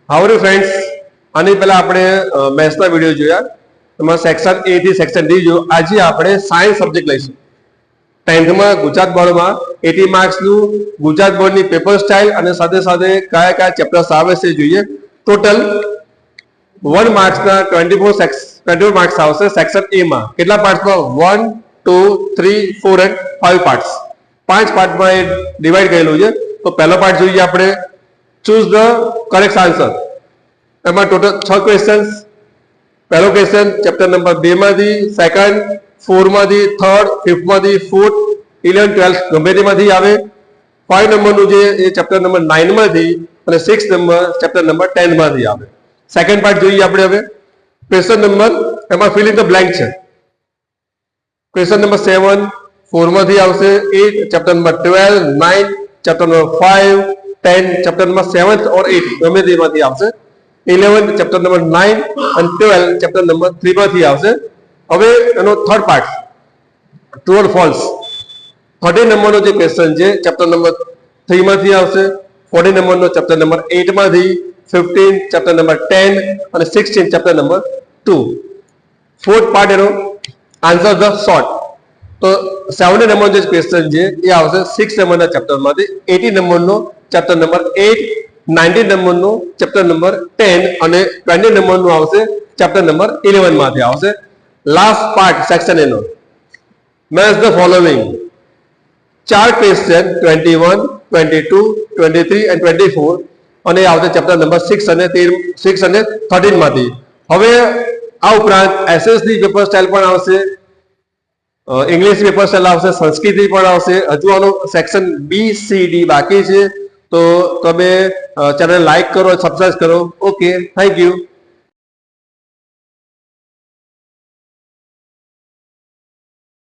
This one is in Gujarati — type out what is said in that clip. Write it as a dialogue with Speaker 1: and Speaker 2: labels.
Speaker 1: હાઉ આર ફ્રેન્ડ્સ, આની પહેલા આપણે મેથ્સના વિડીયો જોયા, એમાં સેક્શન એ થી સેક્શન ડી જોયું. આજે આપણે સાયન્સ સબ્જેક્ટ લઈશું. 10th માં ગુજરાત બોર્ડમાં 80 માર્ક્સનું ગુજરાત બોર્ડની પેપર સ્ટાઇલ અને સાથે સાથે કયા કયા ચેપ્ટર્સ આવે છે જોઈએ. ટોટલ 1 માર્ક્સના 24 માર્ક્સ આવશે સેક્શન એ માં. કેટલા પાર્ટ્સમાં? 1, 2, 3, 4 and 5 પાર્ટ્સ. 5 પાર્ટમાં એ ડિવાઈડ કરેલું છે. તો પહેલો પાર્ટ જોઈએ આપણે, ચૂઝ ધ કરેક્ટ આન્સર. એમાં ટોટલ 6 ક્વેશ્ચન્સ. પહેલો ક્વેશ્ચન ચેપ્ટર નંબર 2 માંથી, સેકન્ડ 4 માંથી, થર્ડ 5th માંથી, 4th 11 12 ગમે તેમાંથી આવે. 5 નંબરનું જે એ ચેપ્ટર નંબર 9 માંથી અને 6 નંબર ચેપ્ટર નંબર 10 માંથી આવે. સેકન્ડ પાર્ટ જોઈએ આપણે હવે. ક્વેશ્ચન નંબર એમાં ફિલ ઇન ધ બ્લેન્ક છે. ક્વેશ્ચન નંબર 7 4 માંથી આવશે, 8 chapter number 12, 9 chapter number 5, 10 chapter number 7 or 8 ગમે તેમાંથી આવશે. 11 ચેપ્ટર નંબર 9 અને 12 ચેપ્ટર નંબર 3 માંથી આવશે. હવે એનો third part true or false. 30 નંબરનો જે ક્વેશ્ચન છે ચેપ્ટર નંબર 3 માંથી આવશે, 40 નંબરનો ચેપ્ટર નંબર 8 માંથી, 15 ચેપ્ટર નંબર 10 અને 16 ચેપ્ટર નંબર 2. ફોર્થ પાર્ટ એનો આન્સર ધ શોર્ટ. તો 70 નંબરનો જે ક્વેશ્ચન છે એ આવશે 6 નંબરના ચેપ્ટરમાંથી, 80 નંબરનો ચેપ્ટર નંબર 8, 90 નંબરનો ચેપ્ટર નંબર 10 અને 20 નંબરનું આવશે ચેપ્ટર નંબર 11 માંથી આવશે. લાસ્ટ પાર્ટ સેક્શન એનો match the following. 4 question 21, 22, 23 and 24 અને આવશે ચેપ્ટર નંબર 6 અને 13 માંથી. હવે આ ઉપરાંત એસએસની પેપર સ્ટાઇલ પણ આવશે, ઇંગ્લિશ પેપર સ્ટાઇલ આવશે, સંસ્કૃતની પણ આવશે. હજુ આનો સેક્શન બી સી ડી બાકી છે. તો તમે ચેનલ લાઈક કરો, સબસ્ક્રાઇબ કરો. Okay, thank you.